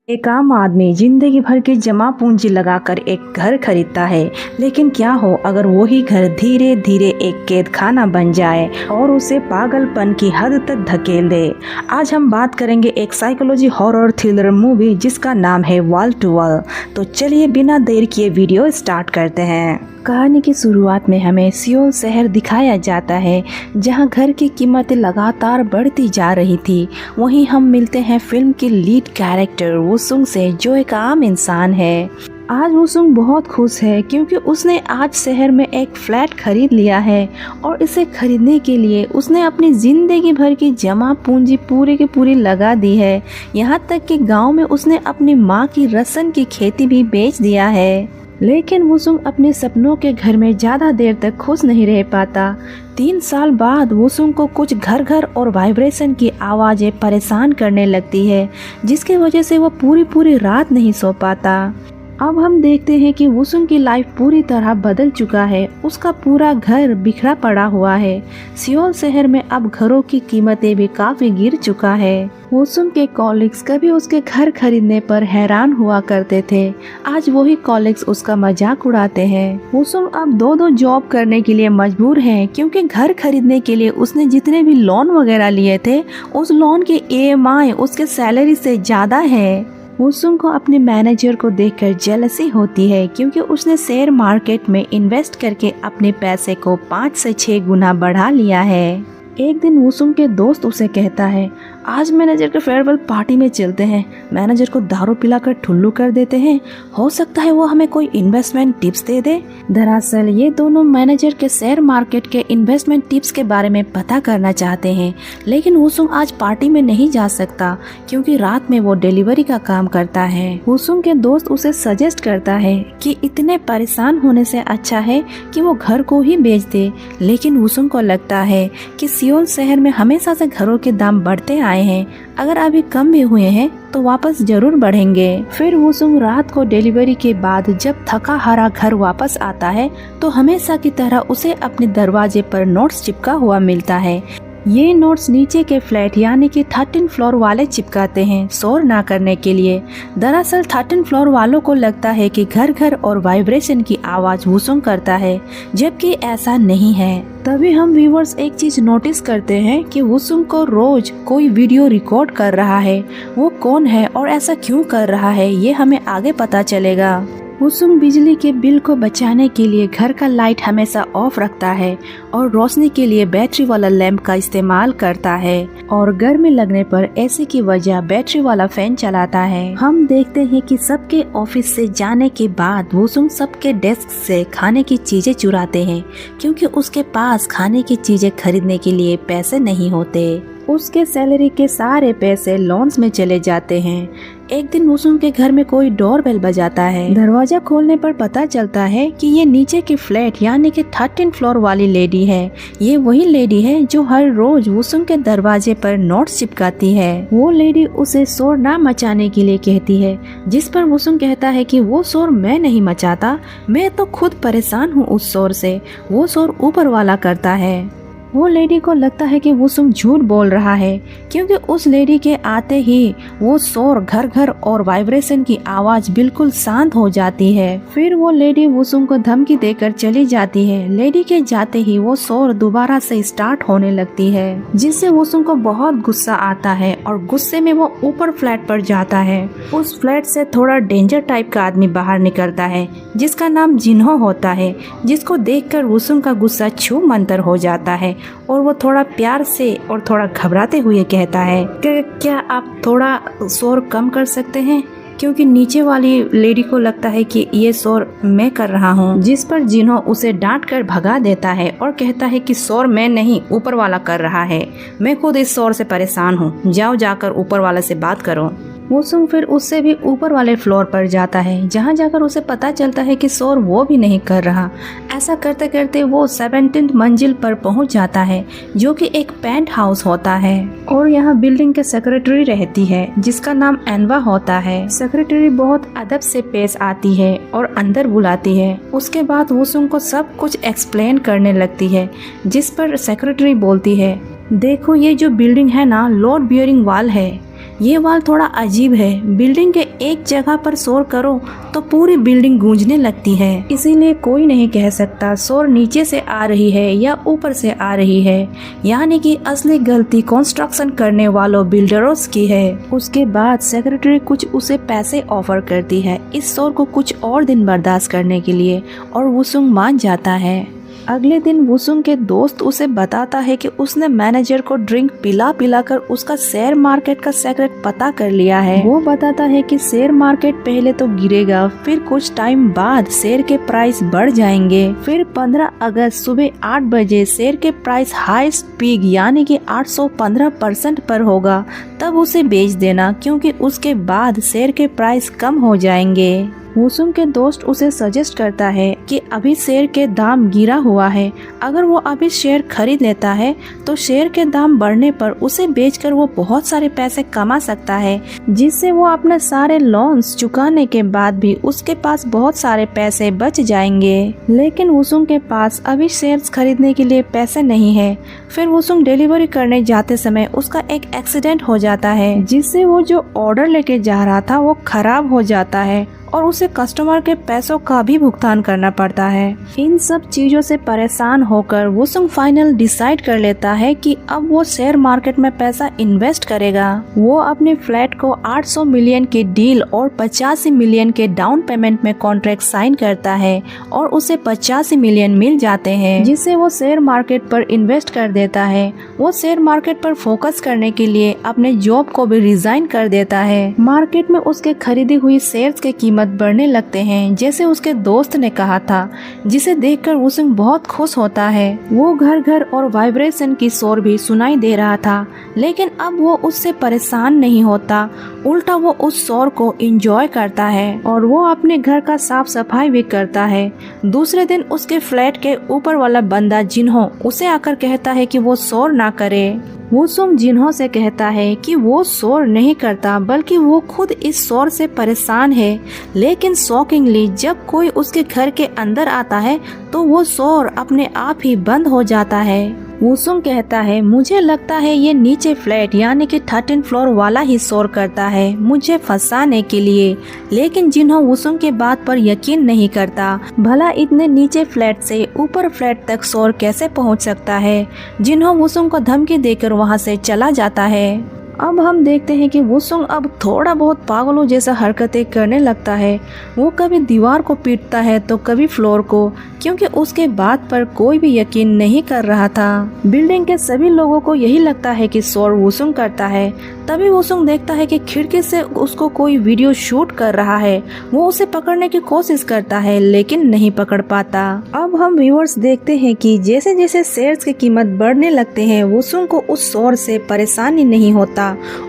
एक आम आदमी जिंदगी भर की जमा पूंजी लगाकर एक घर खरीदता है, लेकिन क्या हो अगर वही घर धीरे धीरे एक कैद खाना बन जाए और उसे पागलपन की हद तक धकेल दे। आज हम बात करेंगे एक साइकोलॉजी हॉरर थ्रिलर मूवी जिसका नाम है वॉल टू वॉल। तो चलिए बिना देर किए वीडियो स्टार्ट करते हैं। कहानी की शुरुआत में हमें सियोल शहर दिखाया जाता है, जहां घर की कीमतें लगातार बढ़ती जा रही थी। वहीं हम मिलते हैं फिल्म के लीड कैरेक्टर वुसुंग से, जो एक आम इंसान है। आज वुसुंग बहुत खुश है क्योंकि उसने आज शहर में एक फ्लैट खरीद लिया है और इसे खरीदने के लिए उसने अपनी जिंदगी भर की जमा पूंजी पूरी की पूरी लगा दी है। यहाँ तक कि गांव में उसने अपनी माँ की रसन की खेती भी बेच दिया है। लेकिन वुसुंग अपने सपनों के घर में ज्यादा देर तक खुश नहीं रह पाता। 3 साल बाद वुसुंग को कुछ घर घर और वाइब्रेशन की आवाजें परेशान करने लगती है, जिसकी वजह से वो पूरी रात नहीं सो पाता। अब हम देखते हैं कि वुसुंग की लाइफ पूरी तरह बदल चुका है। उसका पूरा घर बिखरा पड़ा हुआ है। सियोल शहर में अब घरों की कीमतें भी काफी गिर चुका है। वुसुंग के कॉलिग्स कभी उसके घर खरीदने पर हैरान हुआ करते थे, आज वही कॉलिग्स उसका मजाक उड़ाते हैं। वुसुंग अब दो जॉब करने के लिए मजबूर है क्योंकि घर खरीदने के लिए उसने जितने भी लोन वगैरह लिए थे, उस लोन की EMI उसके सैलरी से ज्यादा है। वुसुंग को अपने मैनेजर को देखकर जेलसी होती है क्योंकि उसने शेयर मार्केट में इन्वेस्ट करके अपने पैसे को 5 से 6 गुना बढ़ा लिया है। एक दिन वुसुंग के दोस्त उसे कहता है, आज मैनेजर के फेयरवेल पार्टी में चलते हैं। मैनेजर को दारू पिलाकर ठुल्लू कर देते हैं, हो सकता है वो हमें कोई इन्वेस्टमेंट टिप्स दे दे। दरअसल ये दोनों मैनेजर के शेयर मार्केट के इन्वेस्टमेंट टिप्स के बारे में पता करना चाहते हैं, लेकिन वुसुंग आज पार्टी में नहीं जा सकता क्योंकि रात में वो डिलीवरी का काम करता है। वुसुंग के दोस्त उसे सजेस्ट करता है कि इतने परेशान होने से अच्छा है कि वो घर को ही बेच दे, लेकिन वुसुंग को लगता है कि सियोल शहर में हमेशा से घरों के दाम बढ़ते आए हैं, अगर अभी कम भी हुए हैं तो वापस जरूर बढ़ेंगे। फिर वुसुंग रात को डिलीवरी के बाद जब थका हारा घर वापस आता है तो हमेशा की तरह उसे अपने दरवाजे पर नोट्स चिपका हुआ मिलता है। ये नोट्स नीचे के फ्लैट यानी कि 13 फ्लोर वाले चिपकाते हैं शोर ना करने के लिए। दरअसल 13 फ्लोर वालों को लगता है कि घर घर और वाइब्रेशन की आवाज वुसुंग करता है, जबकि ऐसा नहीं है। तभी हम व्यूवर्स एक चीज नोटिस करते हैं कि वुसुंग को रोज कोई वीडियो रिकॉर्ड कर रहा है। वो कौन है और ऐसा क्यों कर रहा है, ये हमें आगे पता चलेगा। वुसुंग बिजली के बिल को बचाने के लिए घर का लाइट हमेशा ऑफ रखता है और रोशनी के लिए बैटरी वाला लैंप का इस्तेमाल करता है और गर्मी लगने पर एसी की वजह बैटरी वाला फैन चलाता है। हम देखते हैं कि सबके ऑफिस से जाने के बाद वुसुंग सबके डेस्क से खाने की चीजें चुराते हैं क्योंकि उसके पास खाने की चीजें खरीदने के लिए पैसे नहीं होते। उसके सैलरी के सारे पैसे लोन्स में चले जाते हैं। एक दिन वुसुंग के घर में कोई डोरबेल बजाता है। दरवाजा खोलने पर पता चलता है कि ये नीचे के फ्लैट यानी कि 13 फ्लोर वाली लेडी है। ये वही लेडी है जो हर रोज वुसुंग के दरवाजे पर नोट्स चिपकाती है। वो लेडी उसे शोर ना मचाने के लिए कहती है, जिस पर वुसुंग कहता है कि वो शोर मैं नहीं मचाता, मैं तो खुद परेशान हूँ उस शोर से, वो शोर ऊपर वाला करता है। वो लेडी को लगता है कि वुसुंग झूठ बोल रहा है क्योंकि उस लेडी के आते ही वो शोर घर घर और वाइब्रेशन की आवाज बिल्कुल शांत हो जाती है। फिर वो लेडी वुसुंग को धमकी देकर चली जाती है। लेडी के जाते ही वो शोर दोबारा से स्टार्ट होने लगती है, जिससे वुसुंग को बहुत गुस्सा आता है और गुस्से में वो ऊपर फ्लैट पर जाता है। उस फ्लैट से थोड़ा डेंजर टाइप का आदमी बाहर निकलता है जिसका नाम जिन्हो होता है, जिसको देखकर वुसुंग का गुस्सा छू मंतर हो जाता है और वो थोड़ा प्यार से और थोड़ा घबराते हुए कहता है कि क्या आप थोड़ा शोर कम कर सकते हैं, क्योंकि नीचे वाली लेडी को लगता है कि ये शोर मैं कर रहा हूँ। जिस पर जिन्हो उसे डांट कर भगा देता है और कहता है कि शोर मैं नहीं ऊपर वाला कर रहा है, मैं खुद इस शोर से परेशान हूँ, जाओ जाकर ऊपर वाले से बात करो। वुसुंग फिर उससे भी ऊपर वाले फ्लोर पर जाता है, जहाँ जाकर उसे पता चलता है कि शोर वो भी नहीं कर रहा। ऐसा करते करते वो 17th मंजिल पर पहुँच जाता है, जो कि एक पेंट हाउस होता है और यहाँ बिल्डिंग के सेक्रेटरी रहती है जिसका नाम एनवा होता है। सेक्रेटरी बहुत अदब से पेश आती है और अंदर बुलाती है। उसके बाद वुसुंग को सब कुछ एक्सप्लेन करने लगती है, जिस पर सेक्रेटरी बोलती है, देखो ये जो बिल्डिंग है ना, लोड बियरिंग वॉल है, ये आवाज थोड़ा अजीब है। बिल्डिंग के एक जगह पर शोर करो तो पूरी बिल्डिंग गूंजने लगती है, इसीलिए कोई नहीं कह सकता शोर नीचे से आ रही है या ऊपर से आ रही है। यानी कि असली गलती कंस्ट्रक्शन करने वालों बिल्डरों की है। उसके बाद सेक्रेटरी कुछ उसे पैसे ऑफर करती है इस शोर को कुछ और दिन बर्दाश्त करने के लिए, और वुसुंग मान जाता है। अगले दिन वुसुंग के दोस्त उसे बताता है कि उसने मैनेजर को ड्रिंक पिला कर उसका शेयर मार्केट का सीक्रेट पता कर लिया है। वो बताता है कि शेयर मार्केट पहले तो गिरेगा, फिर कुछ टाइम बाद शेयर के प्राइस बढ़ जाएंगे, फिर 15 अगस्त सुबह 8 बजे शेयर के प्राइस हाईएस्ट पीक यानी कि 815% पर होगा, तब उसे बेच देना क्योंकि उसके बाद शेयर के प्राइस कम हो जाएंगे। वुसुंग के दोस्त उसे सजेस्ट करता है कि अभी शेयर के दाम गिरा हुआ है, अगर वो अभी शेयर खरीद लेता है तो शेयर के दाम बढ़ने पर उसे बेचकर वो बहुत सारे पैसे कमा सकता है, जिससे वो अपने सारे लोन्स चुकाने के बाद भी उसके पास बहुत सारे पैसे बच जाएंगे। लेकिन वुसुंग के पास अभी शेयर्स खरीदने के लिए पैसे नहीं है। फिर वुसुंग डिलीवरी करने जाते समय उसका एक एक्सीडेंट हो जाता है, जिससे वो जो ऑर्डर लेके जा रहा था वो खराब हो जाता है और उसे कस्टमर के पैसों का भी भुगतान करना पड़ता है। इन सब चीजों से परेशान होकर वुसुंग फाइनल डिसाइड कर लेता है कि अब वो शेयर मार्केट में पैसा इन्वेस्ट करेगा। वो अपने फ्लैट को 800 मिलियन की डील और 85 मिलियन के डाउन पेमेंट में कॉन्ट्रैक्ट साइन करता है और उसे 85 मिलियन मिल जाते हैं, जिससे वो शेयर मार्केट पर इन्वेस्ट कर देता है। वो शेयर मार्केट पर फोकस करने के लिए अपने जॉब को भी रिजाइन कर देता है। मार्केट में उसके खरीदी हुई शेयर्स की कीमत बढ़ने लगते हैं, जैसे उसके दोस्त ने कहा था, जिसे देखकर वुसुंग बहुत खुश होता है। वो घर घर और वाइब्रेशन की शोर भी सुनाई दे रहा था, लेकिन अब वो उससे परेशान नहीं होता, उल्टा वो उस शोर को एंजॉय करता है और वो अपने घर का साफ सफाई भी करता है। दूसरे दिन उसके फ्लैट के ऊपर वाला बंदा जिन्हो उसे आकर कहता है कि वो शोर ना करे। वुसुंग जिन्हो से कहता है कि वो शोर नहीं करता, बल्कि वो खुद इस शोर से परेशान है। लेकिन शॉकिंगली जब कोई उसके घर के अंदर आता है तो वो शोर अपने आप ही बंद हो जाता है। वुसुंग कहता है, मुझे लगता है ये नीचे फ्लैट यानी कि 13 फ्लोर वाला ही शोर करता है मुझे फंसाने के लिए। लेकिन जिन्हो वुसुंग के बात पर यकीन नहीं करता। भला इतने नीचे फ्लैट से ऊपर फ्लैट तक शोर कैसे पहुंच सकता है। जिन्हो वुसुंग को धमकी देकर वहां से चला जाता है। अब हम देखते हैं कि वुसुंग अब थोड़ा बहुत पागलों जैसा हरकतें करने लगता है। वो कभी दीवार को पीटता है तो कभी फ्लोर को, क्योंकि उसके बात पर कोई भी यकीन नहीं कर रहा था। बिल्डिंग के सभी लोगों को यही लगता है कि शोर वुसुंग करता है। तभी वुसुंग देखता है कि खिड़की से उसको कोई वीडियो शूट कर रहा है। वो उसे पकड़ने की कोशिश करता है लेकिन नहीं पकड़ पाता। अब हम व्यूअर्स देखते हैं कि जैसे जैसे शेयर्स की कीमत बढ़ने लगते हैं, वुसुंग को उस शोर से परेशानी नहीं होता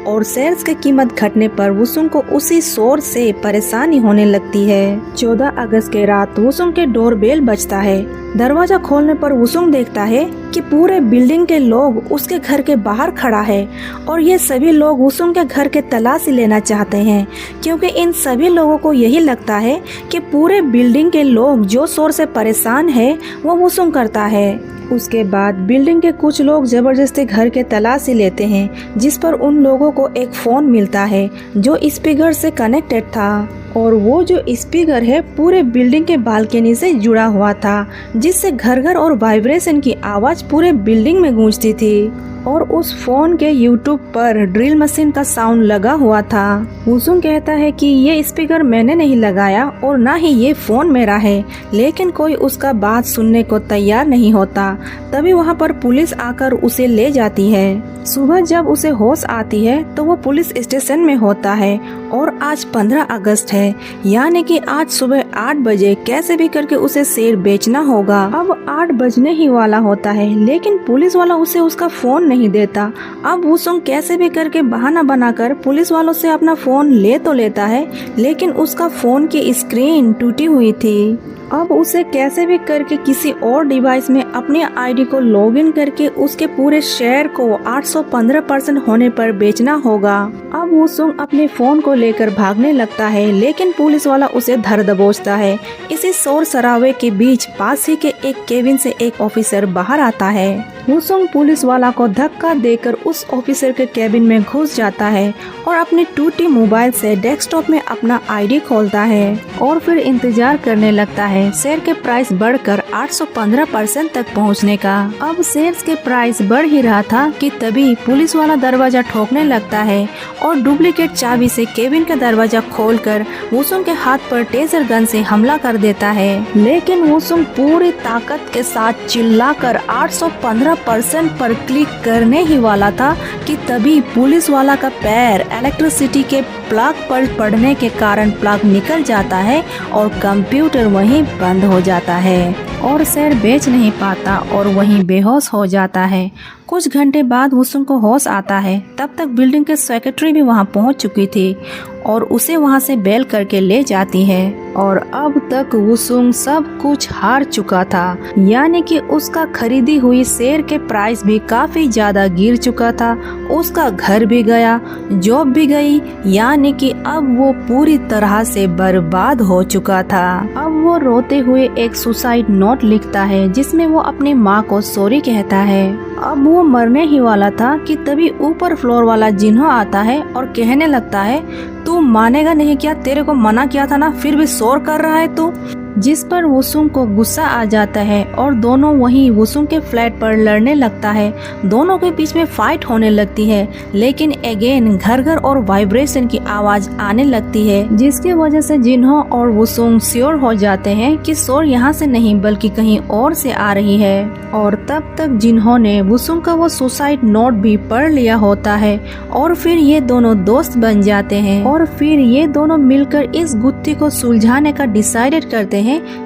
और शेयर्स की कीमत घटने पर वुसुंग को उसी शोर से परेशानी होने लगती है। 14 अगस्त के रात वुसुंग के डोरबेल बजता है। दरवाजा खोलने पर वुसुंग देखता है कि पूरे बिल्डिंग के लोग उसके घर के बाहर खड़ा है और ये सभी लोग वुसुंग के घर के तलाशी लेना चाहते हैं, क्योंकि इन सभी लोगों को यही लगता है कि पूरे बिल्डिंग के लोग जो शोर से परेशान है वो वुसुंग करता है। उसके बाद बिल्डिंग के कुछ लोग जबरदस्ती घर के तलाशी लेते हैं, जिस पर उन लोगों को एक फोन मिलता है जो स्पीकर से कनेक्टेड था और वो जो स्पीकर है पूरे बिल्डिंग के बालकनी से जुड़ा हुआ था, जिससे घर घर और वाइब्रेशन की आवाज पूरे बिल्डिंग में गूंजती थी। और उस फोन के यूट्यूब पर ड्रिल मशीन का साउंड लगा हुआ था। वुसुंग कहता है कि ये स्पीकर मैंने नहीं लगाया और ना ही ये फोन मेरा है, लेकिन कोई उसका बात सुनने को तैयार नहीं होता। तभी वहाँ पर पुलिस आकर उसे ले जाती है। सुबह जब उसे होश आती है तो वो पुलिस स्टेशन में होता है और आज 15 अगस्त है, यानी कि आज सुबह 8 बजे कैसे भी करके उसे शेयर बेचना होगा। अब 8 बजने ही वाला होता है, लेकिन पुलिस वाला उसे उसका फोन नहीं देता। अब वुसुंग कैसे भी करके बहाना बनाकर पुलिस वालों से अपना फोन ले तो लेता है, लेकिन उसका फोन की स्क्रीन टूटी हुई थी। अब उसे कैसे भी करके किसी और डिवाइस में अपनी आईडी को लॉगिन करके उसके पूरे शेयर को 815% होने पर बेचना होगा। अब वुसुंग अपने फोन को लेकर भागने लगता है, लेकिन पुलिस वाला उसे धर दबोचता है। इसी शोर शराबे के बीच पास ही के एक केबिन से एक ऑफिसर बाहर आता है। वुसुंग पुलिस वाला को धक्का देकर उस ऑफिसर के केबिन में घुस जाता है और अपनी टूटी मोबाइल से डेस्कटॉप में अपना आईडी खोलता है और फिर इंतजार करने लगता है शेयर के प्राइस बढ़कर 815% तक पहुंचने का। अब शेयर्स के प्राइस बढ़ ही रहा था कि तभी पुलिस वाला दरवाजा ठोकने लगता है और डुप्लीकेट चाबी से केबिन का दरवाजा खोलकर वुसुंग के हाथ पर टेजर गन से हमला कर देता है। लेकिन वुसुंग पूरी ताकत के साथ चिल्लाकर 815% पर क्लिक करने ही वाला था कि तभी पुलिस वाला का पैर इलेक्ट्रिसिटी के प्लग पर पड़ने के कारण प्लग निकल जाता है और कंप्यूटर वहीं बंद हो जाता है और शेयर बेच नहीं पाता और वहीं बेहोश हो जाता है। कुछ घंटे बाद वुसुंग को होश आता है। तब तक बिल्डिंग के सेक्रेटरी भी वहां पहुंच चुकी थी और उसे वहां से बेल करके ले जाती है और अब तक वुसुंग सब कुछ हार चुका था, यानी कि उसका खरीदी हुई शेयर के प्राइस भी काफी ज्यादा गिर चुका था, उसका घर भी गया, जॉब भी गई, यानी कि अब वो पूरी तरह से बर्बाद हो चुका था। अब वो रोते हुए एक सुसाइड नोट लिखता है जिसमें वो अपनी माँ को सॉरी कहता है। अब वो मरने ही वाला था कि तभी ऊपर फ्लोर वाला जिन्हो आता है और कहने लगता है, तू मानेगा नहीं क्या, तेरे को मना किया था ना, फिर भी शोर कर रहा है तू। जिस पर वुसुंग को गुस्सा आ जाता है और दोनों वहीं वुसुंग के फ्लैट पर लड़ने लगता है। दोनों के बीच में फाइट होने लगती है, लेकिन अगेन घर घर और वाइब्रेशन की आवाज आने लगती है, जिसकी वजह से जिन्हो और वुसुंग श्योर हो जाते हैं कि शोर यहाँ से नहीं बल्कि कहीं और से आ रही है। और तब तक जिन्हो ने वुसुंग का वो सुसाइड नोट भी पढ़ लिया होता है और फिर ये दोनों दोस्त बन जाते हैं और फिर ये दोनों मिलकर इस गुत्थी को सुलझाने का डिसाइडेड करते हैं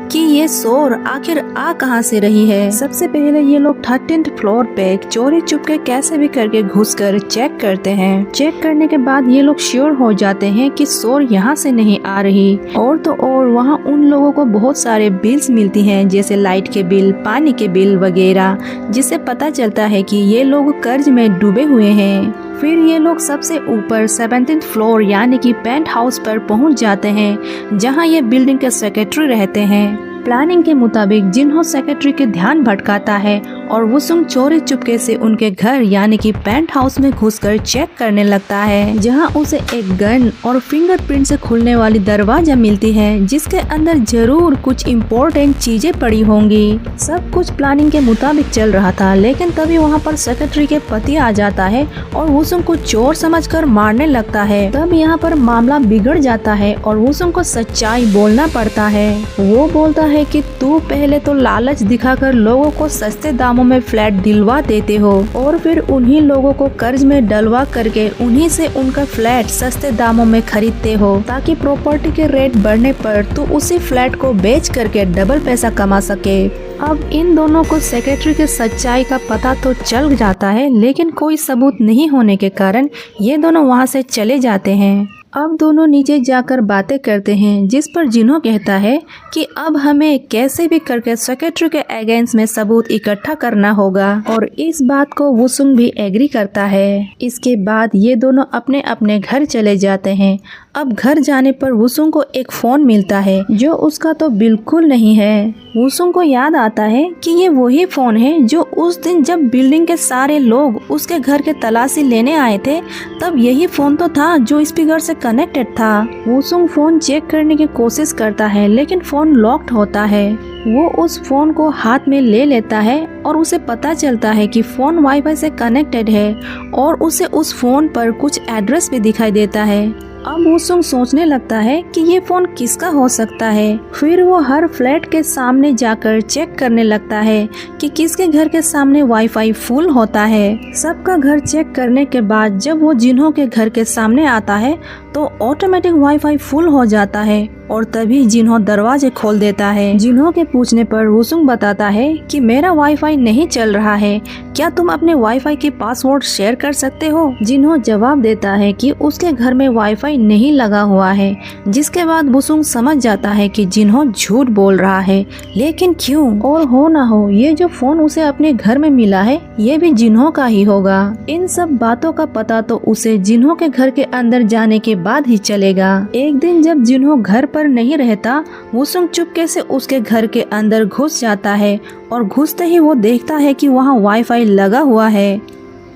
कि ये शोर आखिर आ कहां से रही है। सबसे पहले ये लोग 13th फ्लोर पे चोरी चुपके कैसे भी करके घुसकर चेक करते हैं। चेक करने के बाद ये लोग श्योर हो जाते हैं कि शोर यहाँ से नहीं आ रही। और तो और वहाँ उन लोगों को बहुत सारे बिल्स मिलती हैं, जैसे लाइट के बिल, पानी के बिल वगैरह, जिससे पता चलता है कि ये लोग कर्ज में डूबे हुए हैं। फिर ये लोग सबसे ऊपर 17th फ्लोर यानी कि पेंट हाउस पर पहुंच जाते हैं, जहां ये बिल्डिंग के सेक्रेटरी रहते हैं। प्लानिंग के मुताबिक जिन्हो सेक्रेटरी के ध्यान भटकाता है और वुसुंग चोरी चुपके से उनके घर यानी कि पेंट हाउस में घुसकर चेक करने लगता है, जहां उसे एक गन और फिंगरप्रिंट से खुलने वाली दरवाजा मिलती है, जिसके अंदर जरूर कुछ इम्पोर्टेंट चीजें पड़ी होंगी। सब कुछ प्लानिंग के मुताबिक चल रहा था, लेकिन तभी वहां पर सेक्रेटरी के पति आ जाता है और वुसुंग को चोर समझकर मारने लगता है। तब यहाँ पर मामला बिगड़ जाता है और वुसुंग को सच्चाई बोलना पड़ता है। वो बोलता है कि तू पहले तो लालच दिखाकर लोगों को सस्ते दामों में फ्लैट दिलवा देते हो और फिर उन्हीं लोगों को कर्ज में डलवा करके उन्हीं से उनका फ्लैट सस्ते दामों में खरीदते हो, ताकि प्रॉपर्टी के रेट बढ़ने पर तू उसी फ्लैट को बेच करके डबल पैसा कमा सके। अब इन दोनों को सेक्रेटरी के सच्चाई का पता तो चल जाता है, लेकिन कोई सबूत नहीं होने के कारण ये दोनों वहाँ से चले जाते हैं। अब दोनों नीचे जाकर बातें करते हैं, जिस पर जिन्हो कहता है कि अब हमें कैसे भी करके सेक्रेटरी के अगेंस्ट में सबूत इकट्ठा करना होगा और इस बात को वुसुंग भी एग्री करता है। इसके बाद ये दोनों अपने अपने घर चले जाते हैं। अब घर जाने पर वुसुंग को एक फोन मिलता है जो उसका तो बिल्कुल नहीं है। वुसुंग को याद आता है कि ये वही फोन है जो उस दिन जब बिल्डिंग के सारे लोग उसके घर के तलाशी लेने आए थे, तब यही फोन तो था जो स्पीकर से कनेक्टेड था। वुसुंग फोन चेक करने की कोशिश करता है, लेकिन फोन लॉक्ड होता है। वो उस फोन को हाथ में ले लेता है और उसे पता चलता है कि फोन वाईफाई से कनेक्टेड है और उसे उस फोन पर कुछ एड्रेस भी दिखाई देता है। अब वुसुंग सोचने लगता है कि ये फोन किसका हो सकता है। फिर वो हर फ्लैट के सामने जाकर चेक करने लगता है कि किसके घर के सामने वाईफाई फुल होता है। सबका घर चेक करने के बाद जब वो जिन्हो के घर के सामने आता है तो ऑटोमेटिक वाईफाई फुल हो जाता है और तभी जिन्हो दरवाजे खोल देता है। जिन्हो के पूछने पर वुसुंग बताता है कि मेरा वाईफाई नहीं चल रहा है, क्या तुम अपने वाईफाई के पासवर्ड शेयर कर सकते हो। जिन्हो जवाब देता है कि उसके घर में वाईफाई वाईफाई नहीं लगा हुआ है। जिसके बाद वुसुंग समझ जाता है कि जिन्हो झूठ बोल रहा है, लेकिन क्यों? और हो ना हो ये जो फोन उसे अपने घर में मिला है ये भी जिन्हो का ही होगा। इन सब बातों का पता तो उसे जिन्हो के घर के अंदर जाने के बाद ही चलेगा। एक दिन जब जिन्हो घर पर नहीं रहता, वुसुंग चुपके से उसके घर के अंदर घुस जाता है और घुसते ही वो देखता है कि वहाँ वाईफाई लगा हुआ है।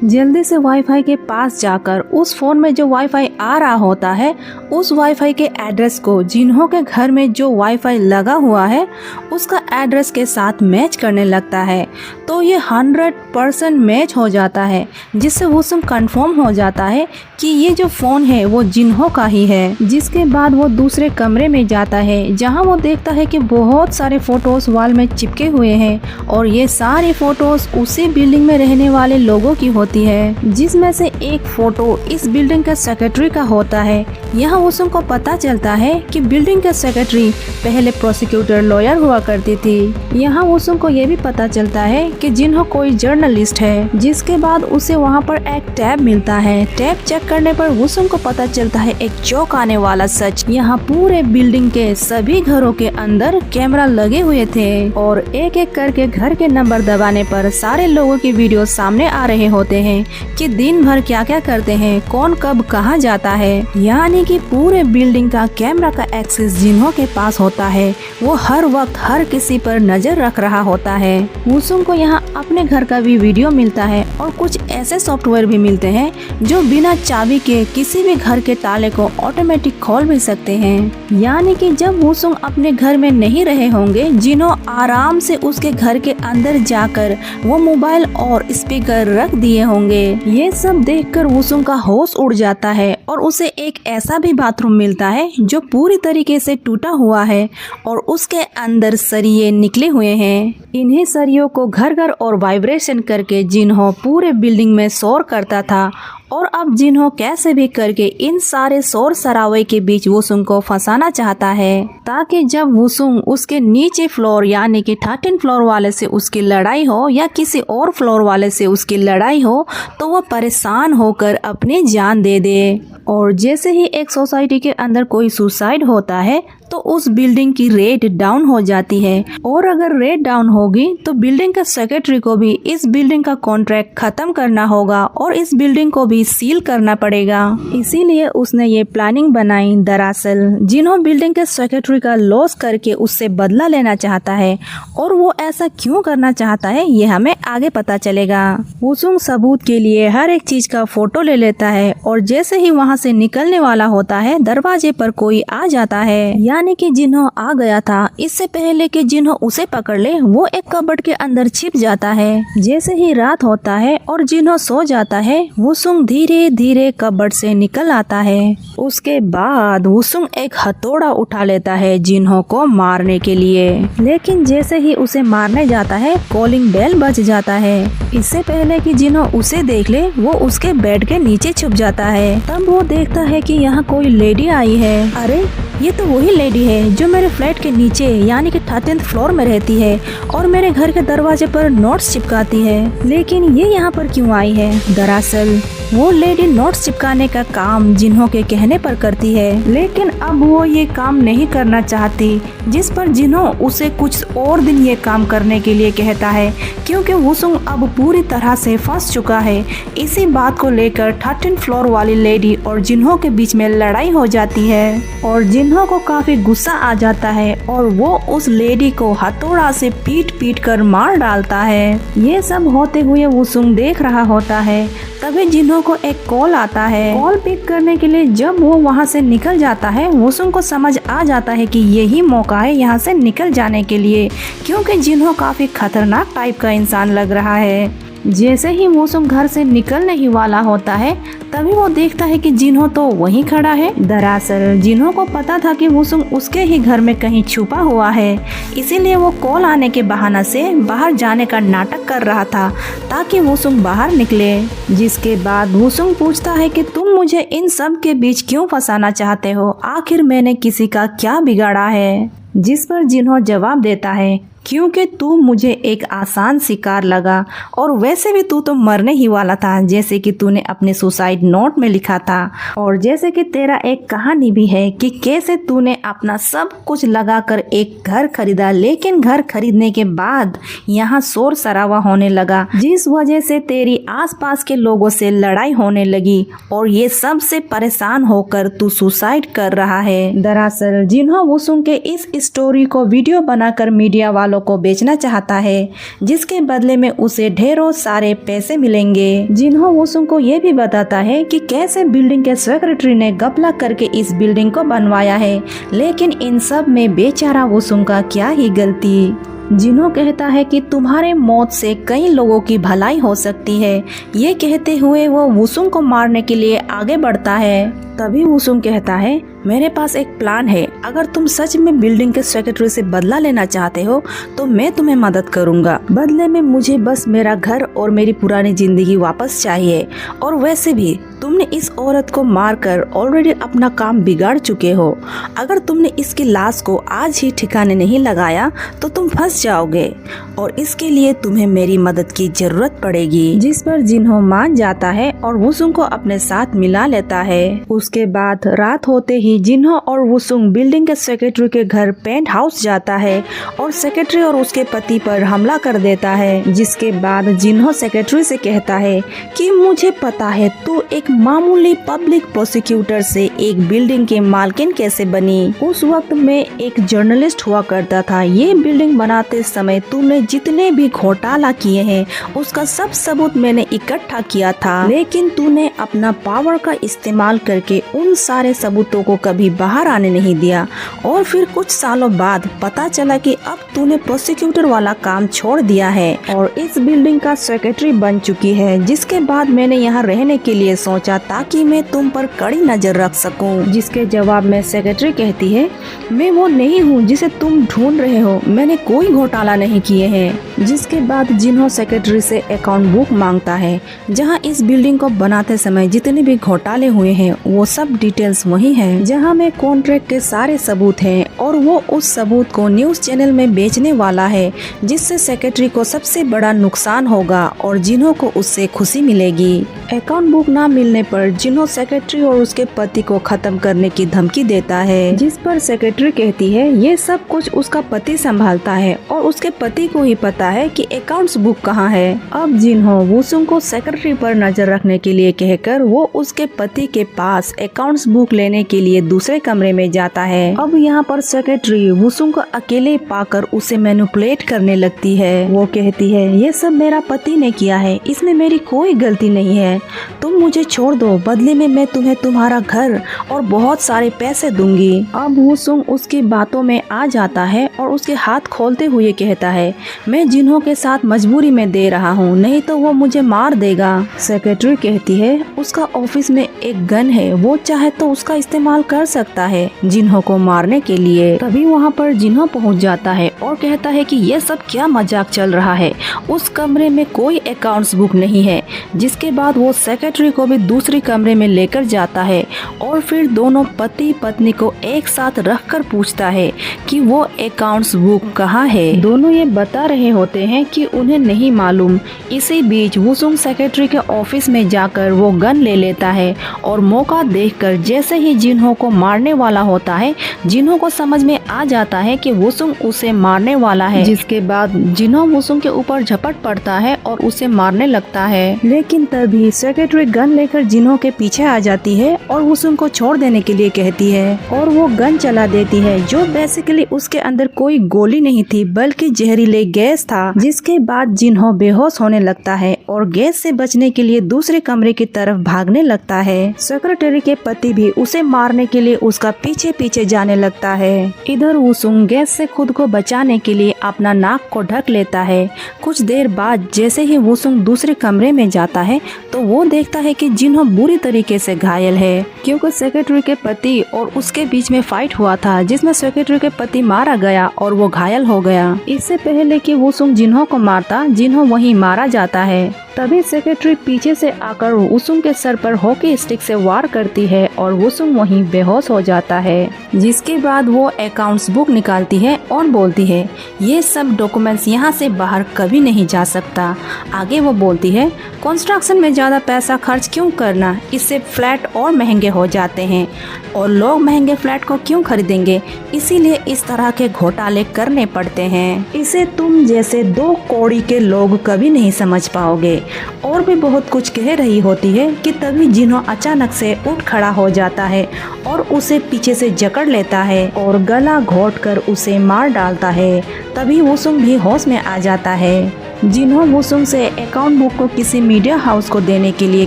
जल्दी से वाईफाई के पास जाकर उस फोन में जो वाईफाई आ रहा होता है उस वाईफाई के एड्रेस को जिन्हो के घर में जो वाईफाई लगा हुआ है उसका एड्रेस के साथ मैच करने लगता है। तो ये 100% मैच हो जाता है, जिससे वुसुंग कंफर्म हो जाता है कि ये जो फोन है वो जिन्हो का ही है। जिसके बाद वो दूसरे कमरे में जाता है जहाँ वो देखता है कि बहुत सारे फोटोज वॉल में चिपके हुए हैं और ये सारी फोटोज उसी बिल्डिंग में रहने वाले लोगों की होती है, जिसमें से एक फोटो इस बिल्डिंग के सेक्रेटरी का होता है। यहाँ वुसुंग को पता चलता है कि बिल्डिंग के सेक्रेटरी पहले प्रोसिक्यूटर लॉयर हुआ करती थी। यहाँ वुसुंग को ये भी पता चलता है कि जिन्हो कोई जर्नलिस्ट है। जिसके बाद उसे वहाँ पर एक टैब मिलता है। टैब चेक करने पर वुसुंग को पता चलता है एक चौंकाने वाला सच। यहाँ पूरे बिल्डिंग के सभी घरों के अंदर कैमरा लगे हुए थे और एक एक करके घर के नंबर दबाने पर सारे लोगों की वीडियो सामने आ रहे होते हैं कि दिन भर क्या क्या करते हैं, कौन कब कहाँ जाता है। यानी कि पूरे बिल्डिंग का कैमरा का एक्सेस जिन्हो के पास होता है। वो हर वक्त हर किसी पर नजर रख रहा होता है। वुसुंग को यहाँ अपने घर का भी वीडियो मिलता है और कुछ ऐसे सॉफ्टवेयर भी मिलते हैं जो बिना चाबी के किसी भी घर के ताले को ऑटोमेटिक खोल भी सकते हैं। यानी कि जब वुसुंग अपने घर में नहीं रहे होंगे, जिन्हो आराम से उसके घर के अंदर जाकर वो मोबाइल और स्पीकर रख दिए होंगे। ये सब देखकर वुसुंग का होश उड़ जाता है और उसे एक ऐसा भी बाथरूम मिलता है जो पूरी तरीके से टूटा हुआ है और उसके अंदर सरिये निकले हुए हैं। इन्हीं सरियों को घर घर और वाइब्रेशन करके जिन्हो पूरे बिल्डिंग में शोर करता था और अब जिन्हो कैसे भी करके इन सारे शोर शराबे के बीच वुसुंग को फंसाना चाहता है, ताकि जब वुसुंग उसके नीचे फ्लोर यानी कि 13 फ्लोर वाले से उसकी लड़ाई हो या किसी और फ्लोर वाले से उसकी लड़ाई हो तो वो परेशान होकर अपनी जान दे दे। और जैसे ही एक सोसाइटी के अंदर कोई सुसाइड होता है तो उस बिल्डिंग की रेट डाउन हो जाती है और अगर रेट डाउन होगी तो बिल्डिंग के सेक्रेटरी को भी इस बिल्डिंग का कॉन्ट्रैक्ट खत्म करना होगा और इस बिल्डिंग को भी सील करना पड़ेगा। इसीलिए उसने ये प्लानिंग बनाई। दरअसल जिन्हो बिल्डिंग के सेक्रेटरी का लॉस करके उससे बदला लेना चाहता है और वो ऐसा क्यों करना चाहता है ये हमें आगे पता चलेगा। वुसुंग सबूत के लिए हर एक चीज का फोटो ले लेता है और जैसे ही वहाँ से निकलने वाला होता है दरवाजे पर कोई आ जाता है। यानी कि जिन्हो आ गया था। इससे पहले कि जिन्हो उसे पकड़ ले वो एक कबर्ड के अंदर छिप जाता है। जैसे ही रात होता है और जिन्हो सो जाता है वुसुंग धीरे धीरे कबर्ड से निकल आता है। उसके बाद वुसुंग एक हथौड़ा उठा लेता है जिन्हो को मारने के लिए, लेकिन जैसे ही उसे मारने जाता है कॉलिंग बेल बज जाता है। इससे पहले कि जिन्हो उसे देख ले वो उसके बेड के नीचे छुप जाता है। तब वो देखता है कि यहाँ कोई लेडी आई है। अरे ये तो वही लेडी है जो मेरे फ्लैट के नीचे यानी कि 13th फ्लोर में रहती है और मेरे घर के दरवाजे पर नोट्स चिपकाती है। लेकिन ये यहाँ पर क्यों आई है? दरअसल वो लेडी नोट्स चिपकाने का काम जिन्हो के कहने पर करती है, लेकिन अब वो ये काम नहीं करना चाहती, जिस पर जिन्हो उसे कुछ और दिन ये काम करने के लिए कहता है, क्योंकि वुसुंग अब पूरी तरह से फंस चुका है। इसी बात को लेकर 13th फ्लोर वाली लेडी और जिन्हो के बीच में लड़ाई हो जाती है और जिन्हो को काफी गुस्सा आ जाता है और वो उस लेडी को हथौड़ा से पीट कर मार डालता है। ये सब होते हुए वुसुंग देख रहा होता है। तभी जिन्हो को एक कॉल आता है। कॉल पिक करने के लिए जब वो वहाँ से निकल जाता है वुसुंग को समझ आ जाता है कि यही मौका है यहाँ से निकल जाने के लिए, क्योंकि जिन्हो काफी खतरनाक टाइप का इंसान लग रहा है। जैसे ही वुसुंग घर से निकलने ही वाला होता है तभी वो देखता है कि जिन्हो तो वहीं खड़ा है। दरअसल जिन्हो को पता था कि वुसुंग उसके ही घर में कहीं छुपा हुआ है, इसीलिए वो कॉल आने के बहाना से बाहर जाने का नाटक कर रहा था ताकि वुसुंग बाहर निकले। जिसके बाद वुसुंग पूछता है कि तुम मुझे इन सब के बीच क्यों फंसाना चाहते हो? आखिर मैंने किसी का क्या बिगाड़ा है? जिस पर जिन्हो जवाब देता है, क्योंकि तू मुझे एक आसान शिकार लगा और वैसे भी तू तो मरने ही वाला था, जैसे कि तूने अपने सुसाइड नोट में लिखा था। और जैसे कि तेरा एक कहानी भी है कि कैसे तूने अपना सब कुछ लगाकर एक घर खरीदा, लेकिन घर खरीदने के बाद यहाँ शोर शराबा होने लगा, जिस वजह से तेरी आसपास के लोगों से लड़ाई होने लगी और ये सब से परेशान होकर तू सुसाइड कर रहा है। दरअसल जिन्हों वुसुंग के इस स्टोरी को वीडियो बनाकर मीडिया वालों को बेचना चाहता है, जिसके बदले में उसे ढेरों सारे पैसे मिलेंगे। जिन्हों वुसुंग को ये भी बताता है कि कैसे बिल्डिंग के सेक्रेटरी ने घपला करके इस बिल्डिंग को बनवाया है, लेकिन इन सब में बेचारा वुसुंग का क्या ही गलती। जिन्हों कहता है कि तुम्हारे मौत से कई लोगों की भलाई हो सकती है। ये कहते हुए वो वुसुंग को मारने के लिए आगे बढ़ता है। तभी वुसुंग कहता है, मेरे पास एक प्लान है। अगर तुम सच में बिल्डिंग के सेक्रेटरी से बदला लेना चाहते हो तो मैं तुम्हें मदद करूंगा। बदले में मुझे बस मेरा घर और मेरी पुरानी जिंदगी वापस चाहिए। और वैसे भी तुमने इस औरत को मारकर ऑलरेडी अपना काम बिगाड़ चुके हो। अगर तुमने इसकी लाश को आज ही ठिकाने नहीं लगाया तो तुम फंस जाओगे और इसके लिए तुम्हें मेरी मदद की जरूरत पड़ेगी। जिस पर जिन्हों मान जाता है और वुसुंग को अपने साथ मिला लेता है। उसके बाद रात होते ही जिन्हों और वुसुंग बिल्डिंग के सेक्रेटरी के घर पेंट हाउस जाता है और सेक्रेटरी और उसके पति पर हमला कर देता है। जिसके बाद जिन्हों सेक्रेटरी से कहता है कि मुझे पता है तू एक मामूली पब्लिक प्रोसिक्यूटर से एक बिल्डिंग के मालकिन कैसे बनी। उस वक्त मैं एक जर्नलिस्ट हुआ करता था। ये बिल्डिंग बनाते समय तुमने जितने भी घोटाला किए हैं उसका सब सबूत मैंने इकट्ठा किया था, लेकिन तूने अपना पावर का इस्तेमाल करके उन सारे सबूतों को कभी बाहर आने नहीं दिया। और फिर कुछ सालों बाद पता चला कि अब तूने प्रोसिक्यूटर वाला काम छोड़ दिया है और इस बिल्डिंग का सेक्रेटरी बन चुकी है। जिसके बाद मैंने यहाँ रहने के लिए सोचा ताकि मैं तुम पर कड़ी नजर रख सकूं। जिसके जवाब में सेक्रेटरी कहती है, मैं वो नहीं हूँ जिसे तुम ढूंढ रहे हो, मैंने कोई घोटाला नहीं किए हैं। जिसके बाद जिन्हों सेक्रेटरी से अकाउंट बुक मांगता है जहाँ इस बिल्डिंग को बनाते समय जितने भी घोटाले हुए हैं वो सब डिटेल्स वही है, जहाँ में कॉन्ट्रैक्ट के सारे सबूत हैं और वो उस सबूत को न्यूज चैनल में बेचने वाला है, जिससे सेक्रेटरी को सबसे बड़ा नुकसान होगा और जिन्हों को उससे खुशी मिलेगी। अकाउंट बुक ना मिलने पर जिन्हों सेक्रेटरी और उसके पति को खत्म करने की धमकी देता है, जिस पर सेक्रेटरी कहती है ये सब कुछ उसका पति संभालता है और उसके पति को ही पता है कि अकाउंट्स बुक कहाँ है। अब जिन्हों वुसुंग को सेक्रेटरी पर नजर रखने के लिए कहकर वो उसके पति के पास अकाउंट्स बुक लेने के लिए दूसरे कमरे में जाता है। अब यहाँ पर सेक्रेटरी वुसुंग को अकेले पाकर उसे मैनिपुलेट करने लगती है। वो कहती है ये सब मेरा पति ने किया है, इसमें मेरी कोई गलती नहीं है, तुम मुझे छोड़ दो, बदले में मैं तुम्हें तुम्हारा घर और बहुत सारे पैसे दूंगी। अब वुसुंग उसकी बातों में आ जाता है और उसके हाथ खोलते हुए कहता है, मैं जिन्हों के साथ मजबूरी में दे रहा हूँ, नहीं तो वो मुझे मार देगा। सेक्रेटरी कहती है उसका ऑफिस में एक गन है, वो चाहे तो उसका इस्तेमाल कर सकता है जिन्हों को मारने के लिए। तभी वहाँ पर जिन्हों पहुँच जाता है और कहता है कि ये सब क्या मजाक चल रहा है, उस कमरे में कोई अकाउंट्स बुक नहीं है। जिसके बाद वो सेक्रेटरी को भी दूसरे कमरे में लेकर जाता है और फिर दोनों पति पत्नी को एक साथ रखकर पूछता है कि वो अकाउंट्स बुक कहाँ है। दोनों ये बता रहे होते हैं कि उन्हें नहीं मालूम। इसी बीच वुसुंग सेक्रेटरी के ऑफिस में जाकर वो गन ले लेता है और मौका देखकर जैसे ही जिन्हों को मारने वाला होता है, जिन्हों को समझ में आ जाता है कि वुसुंग उसे मारने वाला है। जिसके बाद जिन्हों वुसुंग के ऊपर झपट पड़ता है और उसे मारने लगता है, लेकिन तभी सेक्रेटरी गन लेकर जिन्हों के पीछे आ जाती है और वुसुंग को छोड़ देने के लिए कहती है और वो गन चला देती है, जो बेसिकली उसके अंदर कोई गोली नहीं थी बल्कि जहरीले गैस था। जिसके बाद जिन्हों बेहोश होने लगता है और गैस से बचने के लिए दूसरे कमरे की तरफ भागने लगता है। सेक्रेटरी के पति भी उसे मारने के लिए उसका पीछे पीछे जाने लगता है। इधर वुसुंग गैस से खुद को बचाने के लिए अपना नाक को ढक लेता है। कुछ देर बाद जैसे ही वुसुंग दूसरे कमरे में जाता है तो वो देखता है कि जिन्हों बुरी तरीके से घायल है, क्योंकि सेक्रेटरी के पति और उसके बीच में फाइट हुआ था जिसमें सेक्रेटरी के पति मारा गया और वो घायल हो गया। इससे पहले कि वुसुंग जिन्हों को मारता, जिन्हों वहीं मारा जाता है। तभी सेक्रेटरी पीछे से आकर वुसुंग के सर पर हॉकी स्टिक से वार करती है और वुसुंग वहीं बेहोश हो जाता है। जिसके बाद वो अकाउंट्स बुक निकालती है और बोलती है ये सब डॉक्यूमेंट्स यहाँ से बाहर कभी नहीं जा सकता। आगे वो बोलती है कंस्ट्रक्शन में ज़्यादा पैसा खर्च क्यों करना, इससे फ्लैट और महंगे हो जाते हैं और लोग महंगे फ्लैट को क्यों खरीदेंगे, इसीलिए इस तरह के घोटाले करने पड़ते हैं। इसे तुम जैसे 2 कौड़ी के लोग कभी नहीं समझ पाओगे। और भी बहुत कुछ कह रही होती है कि तभी जिन्हों अचानक से उठ खड़ा हो जाता है और उसे पीछे से जकड़ लेता है और गला घोंटकर उसे मार डालता है। तभी वुसुंग भी होश में आ जाता है। जिन्हों वुसुंग से अकाउंट बुक को किसी मीडिया हाउस को देने के लिए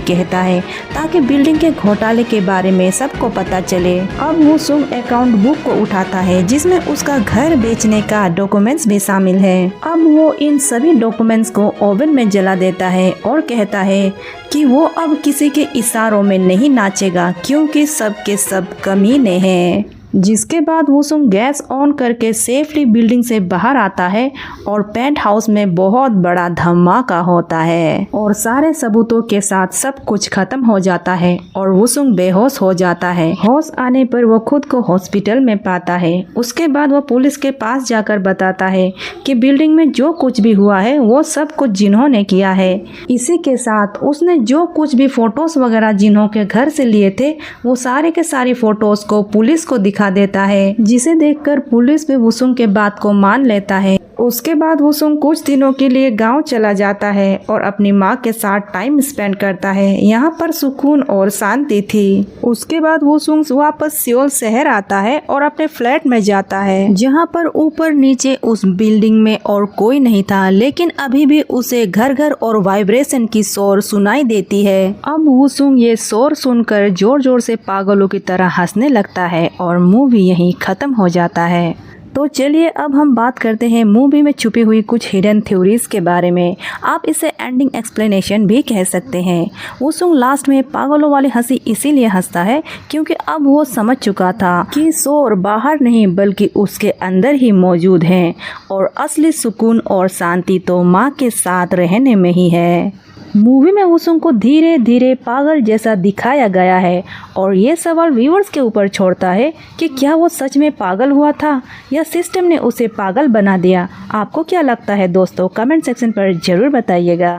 कहता है ताकि बिल्डिंग के घोटाले के बारे में सबको पता चले। अब वुसुंग अकाउंट बुक को उठाता है जिसमें उसका घर बेचने का डॉक्यूमेंट्स भी शामिल है। अब वो इन सभी डॉक्यूमेंट्स को ओवन में जला देता है और कहता है कि वो अब किसी के इशारों में नहीं नाचेगा क्योंकि सब के सब कमीने हैं। जिसके बाद वुसुंग गैस ऑन करके सेफली बिल्डिंग से बाहर आता है और पेंट हाउस में बहुत बड़ा धमाका होता है और सारे सबूतों के साथ सब कुछ खत्म हो जाता है और वुसुंग बेहोश हो जाता है। होश आने पर वो खुद को हॉस्पिटल में पाता है। उसके बाद वो पुलिस के पास जाकर बताता है कि बिल्डिंग में जो कुछ भी हुआ है वो सब कुछ जिन्होंने किया है। इसी के साथ उसने जो कुछ भी फोटोज वगैरह जिन्हों के घर से लिए थे वो सारे के सारी फोटोज को पुलिस को दिखा देता है, जिसे देखकर पुलिस भी वुसुंग के बात को मान लेता है। उसके बाद वुसुंग कुछ दिनों के लिए गांव चला जाता है और अपनी माँ के साथ टाइम स्पेंड करता है। यहाँ पर सुकून और शांति थी। उसके बाद वुसुंग वापस सियोल शहर आता है और अपने फ्लैट में जाता है जहाँ पर ऊपर नीचे उस बिल्डिंग में और कोई नहीं था, लेकिन अभी भी उसे घर घर और वाइब्रेशन की शोर सुनाई देती है। अब वुसुंग ये शोर सुनकर जोर जोर से पागलों की तरह हंसने लगता है और मूवी यहीं खत्म हो जाता है। तो चलिए अब हम बात करते हैं मूवी में छुपी हुई कुछ हिडन थ्योरीज के बारे में। आप इसे एंडिंग एक्सप्लेनेशन भी कह सकते हैं। वुसुंग लास्ट में पागलों वाली हंसी इसीलिए हंसता है क्योंकि अब वो समझ चुका था कि शोर बाहर नहीं बल्कि उसके अंदर ही मौजूद है और असली सुकून और शांति तो माँ के साथ रहने में ही है। मूवी में वुसुंग को धीरे धीरे पागल जैसा दिखाया गया है और ये सवाल व्यूअर्स के ऊपर छोड़ता है कि क्या वो सच में पागल हुआ था या सिस्टम ने उसे पागल बना दिया। आपको क्या लगता है दोस्तों, कमेंट सेक्शन पर जरूर बताइएगा।